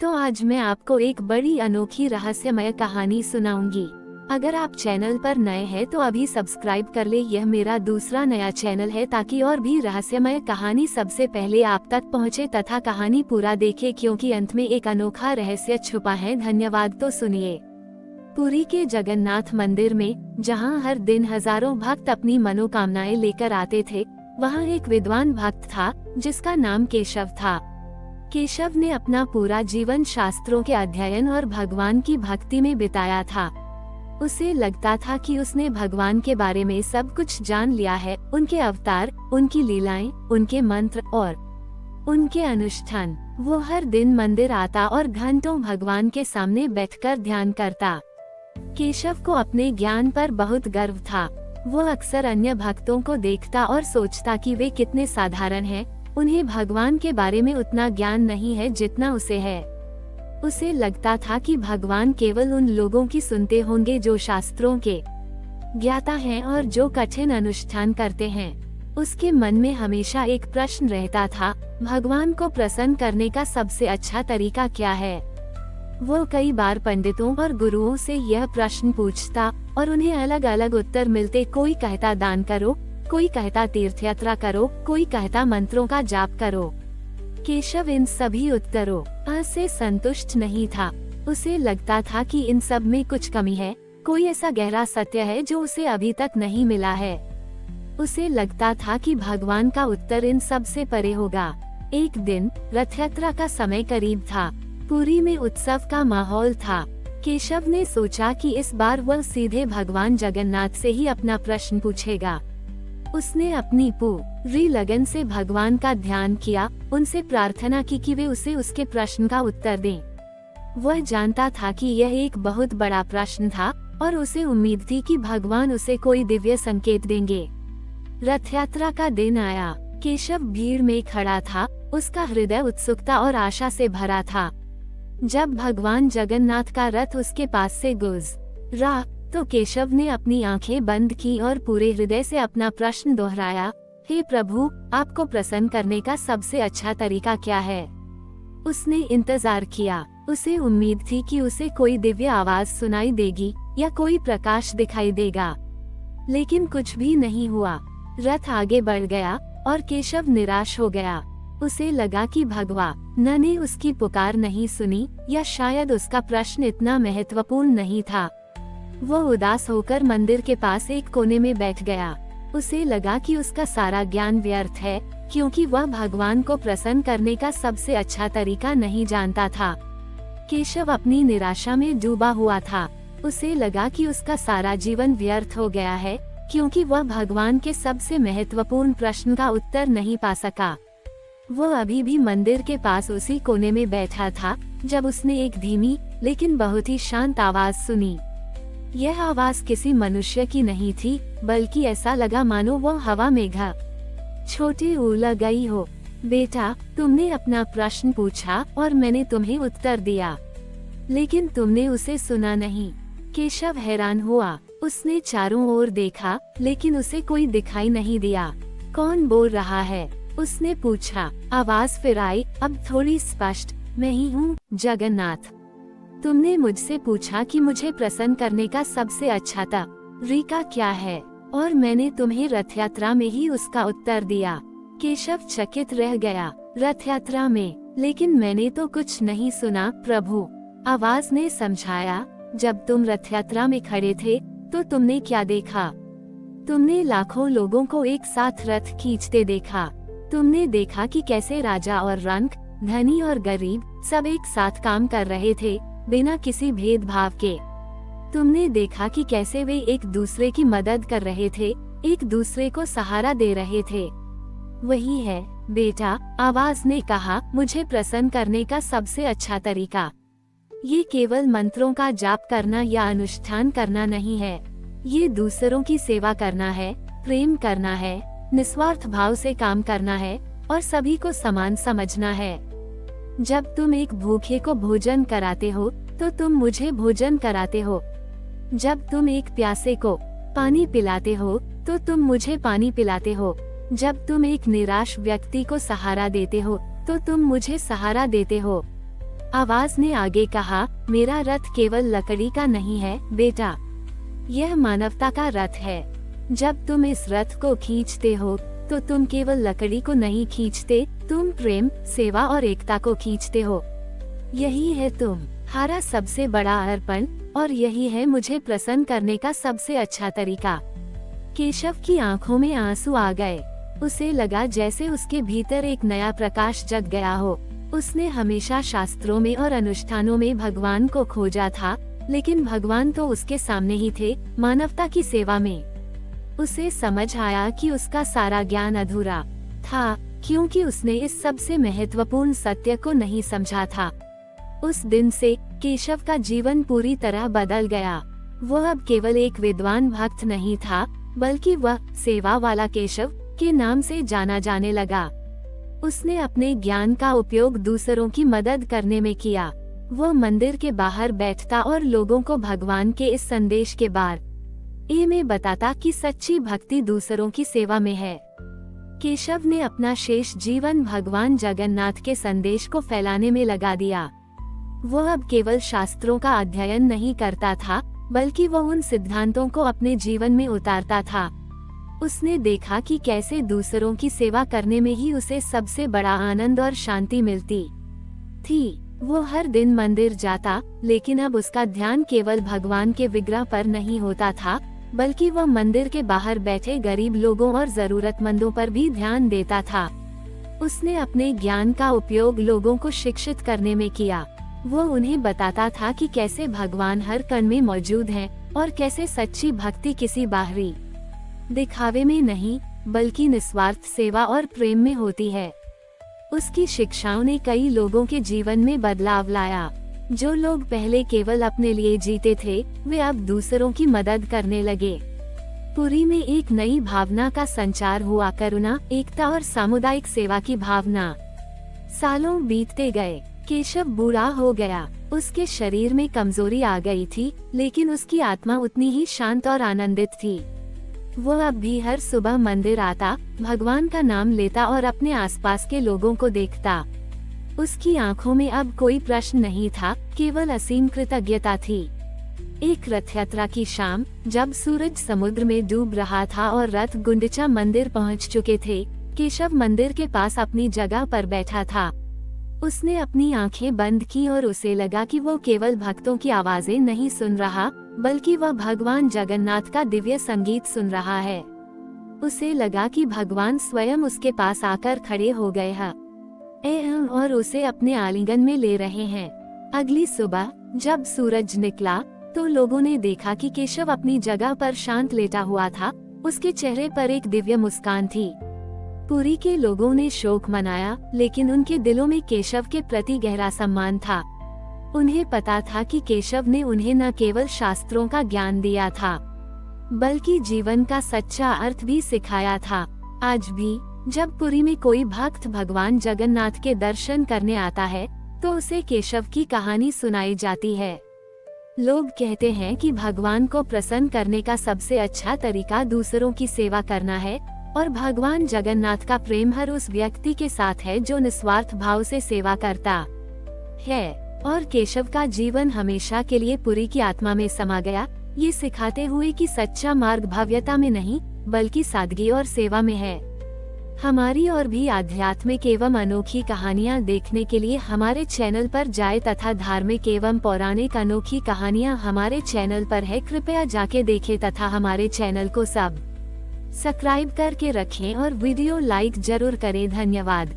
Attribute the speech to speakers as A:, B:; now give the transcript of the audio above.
A: तो आज मैं आपको एक बड़ी अनोखी रहस्यमय कहानी सुनाऊंगी। अगर आप चैनल पर नए हैं तो अभी सब्सक्राइब कर ले। यह मेरा दूसरा नया चैनल है ताकि और भी रहस्यमय कहानी सबसे पहले आप तक पहुंचे तथा कहानी पूरा देखे, क्योंकि अंत में एक अनोखा रहस्य छुपा है। धन्यवाद। तो सुनिए। पुरी के जगन्नाथ मंदिर में, जहां हर दिन हजारों भक्त अपनी मनोकामनाएं लेकर आते थे, वहां एक विद्वान भक्त था जिसका नाम केशव था। केशव ने अपना पूरा जीवन शास्त्रों के अध्ययन और भगवान की भक्ति में बिताया था। उसे लगता था कि उसने भगवान के बारे में सब कुछ जान लिया है, उनके अवतार, उनकी लीलाएं, उनके मंत्र और उनके अनुष्ठान। वो हर दिन मंदिर आता और घंटों भगवान के सामने बैठकर ध्यान करता। केशव को अपने ज्ञान पर बहुत गर्व था। वो अक्सर अन्य भक्तों को देखता और सोचता कि वे कितने साधारण हैं, उन्हें भगवान के बारे में उतना ज्ञान नहीं है जितना उसे है। उसे लगता था कि भगवान केवल उन लोगों की सुनते होंगे जो शास्त्रों के ज्ञाता हैं और जो कठिन अनुष्ठान करते हैं। उसके मन में हमेशा एक प्रश्न रहता था, भगवान को प्रसन्न करने का सबसे अच्छा तरीका क्या है। वो कई बार पंडितों और गुरुओं से यह प्रश्न पूछता और उन्हें अलग अलग उत्तर मिलते। कोई कहता दान करो, कोई कहता तीर्थ यात्रा करो, कोई कहता मंत्रों का जाप करो। केशव इन सभी उत्तरों से संतुष्ट नहीं था। उसे लगता था कि इन सब में कुछ कमी है, कोई ऐसा गहरा सत्य है जो उसे अभी तक नहीं मिला है। उसे लगता था कि भगवान का उत्तर इन सब से परे होगा। एक दिन रथ यात्रा का समय करीब था। पुरी में उत्सव का माहौल था। केशव ने सोचा कि इस बार वह सीधे भगवान जगन्नाथ से ही अपना प्रश्न पूछेगा। उसने अपनी पूरी लगन से भगवान का ध्यान किया, उनसे प्रार्थना की कि वे उसे उसके प्रश्न का उत्तर दें। वह जानता था कि यह एक बहुत बड़ा प्रश्न था और उसे उम्मीद थी कि भगवान उसे कोई दिव्य संकेत देंगे। रथ यात्रा का दिन आया। केशव भीड़ में खड़ा था, उसका हृदय उत्सुकता और आशा से भरा था। जब भगवान जगन्नाथ का रथ उसके पास से गुजरा तो केशव ने अपनी आंखें बंद की और पूरे हृदय से अपना प्रश्न दोहराया, हे प्रभु, आपको प्रसन्न करने का सबसे अच्छा तरीका क्या है। उसने इंतजार किया। उसे उम्मीद थी कि उसे कोई दिव्य आवाज सुनाई देगी या कोई प्रकाश दिखाई देगा, लेकिन कुछ भी नहीं हुआ। रथ आगे बढ़ गया और केशव निराश हो गया। उसे लगा कि भगवान ने उसकी पुकार नहीं सुनी या शायद उसका प्रश्न इतना महत्वपूर्ण नहीं था। वो उदास होकर मंदिर के पास एक कोने में बैठ गया। उसे लगा कि उसका सारा ज्ञान व्यर्थ है, क्योंकि वह भगवान को प्रसन्न करने का सबसे अच्छा तरीका नहीं जानता था। केशव अपनी निराशा में डूबा हुआ था। उसे लगा कि उसका सारा जीवन व्यर्थ हो गया है, क्योंकि वह भगवान के सबसे महत्वपूर्ण प्रश्न का उत्तर नहीं पा सका। वो अभी भी मंदिर के पास उसी कोने में बैठा था जब उसने एक धीमी लेकिन बहुत ही शांत आवाज सुनी। यह आवाज किसी मनुष्य की नहीं थी, बल्कि ऐसा लगा मानो वो हवा में घा छोटी उड़ गई हो। बेटा, तुमने अपना प्रश्न पूछा और मैंने तुम्हें उत्तर दिया, लेकिन तुमने उसे सुना नहीं। केशव हैरान हुआ। उसने चारों ओर देखा, लेकिन उसे कोई दिखाई नहीं दिया। कौन बोल रहा है? उसने पूछा। आवाज फिर आई, अब थोड़ी स्पष्ट, मैं ही हूँ, जगन्नाथ। तुमने मुझसे पूछा कि मुझे प्रसन्न करने का सबसे अच्छा तरीका क्या है, और मैंने तुम्हें रथ यात्रा में ही उसका उत्तर दिया। केशव चकित रह गया। रथ यात्रा में? लेकिन मैंने तो कुछ नहीं सुना प्रभु। आवाज ने समझाया, जब तुम रथ यात्रा में खड़े थे तो तुमने क्या देखा? तुमने लाखों लोगों को एक साथ रथ खींचते देखा। तुमने देखा कि कैसे राजा और रंक, धनी और गरीब सब एक साथ काम कर रहे थे, बिना किसी भेदभाव के। तुमने देखा कि कैसे वे एक दूसरे की मदद कर रहे थे, एक दूसरे को सहारा दे रहे थे। वही है बेटा, आवाज ने कहा, मुझे प्रसन्न करने का सबसे अच्छा तरीका ये केवल मंत्रों का जाप करना या अनुष्ठान करना नहीं है। ये दूसरों की सेवा करना है, प्रेम करना है, निस्वार्थ भाव से काम करना है और सभी को समान समझना है। जब तुम एक भूखे को भोजन कराते हो तो तुम मुझे भोजन कराते हो। जब तुम एक प्यासे को पानी पिलाते हो तो तुम मुझे पानी पिलाते हो। जब तुम एक निराश व्यक्ति को सहारा देते हो तो तुम मुझे सहारा देते हो। आवाज ने आगे कहा, मेरा रथ केवल लकड़ी का नहीं है बेटा, यह मानवता का रथ है। जब तुम इस रथ को खींचते हो तो तुम केवल लकड़ी को नहीं खींचते, तुम प्रेम, सेवा और एकता को खींचते हो। यही है तुम्हारा सबसे बड़ा अर्पण और यही है मुझे प्रसन्न करने का सबसे अच्छा तरीका। केशव की आंखों में आंसू आ गए। उसे लगा जैसे उसके भीतर एक नया प्रकाश जग गया हो। उसने हमेशा शास्त्रों में और अनुष्ठानों में भगवान को खोजा था, लेकिन भगवान तो उसके सामने ही थे, मानवता की सेवा में। उसे समझ आया कि उसका सारा ज्ञान अधूरा था, क्योंकि उसने इस सबसे महत्वपूर्ण सत्य को नहीं समझा था। उस दिन से केशव का जीवन पूरी तरह बदल गया। वह अब केवल एक विद्वान भक्त नहीं था, बल्कि वह सेवा वाला केशव के नाम से जाना जाने लगा। उसने अपने ज्ञान का उपयोग दूसरों की मदद करने में किया। वह मंदिर के बाहर बैठता और लोगों को भगवान के इस संदेश के बारे में बताता कि सच्ची भक्ति दूसरों की सेवा में है। केशव ने अपना शेष जीवन भगवान जगन्नाथ के संदेश को फैलाने में लगा दिया। वह अब केवल शास्त्रों का अध्ययन नहीं करता था, बल्कि वह उन सिद्धांतों को अपने जीवन में उतारता था। उसने देखा कि कैसे दूसरों की सेवा करने में ही उसे सबसे बड़ा आनंद और शांति मिलती थी। वो हर दिन मंदिर जाता, लेकिन अब उसका ध्यान केवल भगवान के विग्रह पर नहीं होता था, बल्कि वह मंदिर के बाहर बैठे गरीब लोगों और जरूरतमंदों पर भी ध्यान देता था। उसने अपने ज्ञान का उपयोग लोगों को शिक्षित करने में किया। वो उन्हें बताता था कि कैसे भगवान हर कण में मौजूद हैं और कैसे सच्ची भक्ति किसी बाहरी दिखावे में नहीं, बल्कि निस्वार्थ सेवा और प्रेम में होती है। उसकी शिक्षाओं ने कई लोगों के जीवन में बदलाव लाया। जो लोग पहले केवल अपने लिए जीते थे, वे अब दूसरों की मदद करने लगे। पुरी में एक नई भावना का संचार हुआ, करुणा, एकता और सामुदायिक सेवा की भावना। सालों बीतते गए, केशव बूढ़ा हो गया। उसके शरीर में कमजोरी आ गई थी, लेकिन उसकी आत्मा उतनी ही शांत और आनंदित थी। वह अब भी हर सुबह मंदिर आता, भगवान का नाम लेता और अपने आसपास के लोगों को देखता। उसकी आंखों में अब कोई प्रश्न नहीं था, केवल असीम कृतज्ञता थी। एक रथ यात्रा की शाम, जब सूरज समुद्र में डूब रहा था और रथ गुंडिचा मंदिर पहुंच चुके थे, केशव मंदिर के पास अपनी जगह पर बैठा था। उसने अपनी आंखें बंद की और उसे लगा कि वो केवल भक्तों की आवाजें नहीं सुन रहा, बल्कि वह भगवान जगन्नाथ का दिव्य संगीत सुन रहा है। उसे लगा कि भगवान स्वयं उसके पास आकर खड़े हो गए हैं और उसे अपने आलिंगन में ले रहे हैं। अगली सुबह जब सूरज निकला तो लोगों ने देखा कि केशव अपनी जगह पर शांत लेटा हुआ था। उसके चेहरे पर एक दिव्य मुस्कान थी। पुरी के लोगों ने शोक मनाया, लेकिन उनके दिलों में केशव के प्रति गहरा सम्मान था। उन्हें पता था कि केशव ने उन्हें न केवल शास्त्रों का ज्ञान दिया था, बल्कि जीवन का सच्चा अर्थ भी सिखाया था। आज भी जब पुरी में कोई भक्त भगवान जगन्नाथ के दर्शन करने आता है, तो उसे केशव की कहानी सुनाई जाती है। लोग कहते हैं कि भगवान को प्रसन्न करने का सबसे अच्छा तरीका दूसरों की सेवा करना है, और भगवान जगन्नाथ का प्रेम हर उस व्यक्ति के साथ है जो निस्वार्थ भाव से सेवा करता है। और केशव का जीवन हमेशा के लिए पुरी की आत्मा में समा गया, ये सिखाते हुए कि सच्चा मार्ग भव्यता में नहीं, बल्कि सादगी और सेवा में है। हमारी और भी आध्यात्मिक एवं अनोखी कहानियाँ देखने के लिए हमारे चैनल पर जाएं तथा धार्मिक एवं पौराणिक अनोखी कहानियाँ हमारे चैनल पर है, कृपया जाके देखें तथा हमारे चैनल को सब्सक्राइब करके रखें और वीडियो लाइक जरूर करें। धन्यवाद।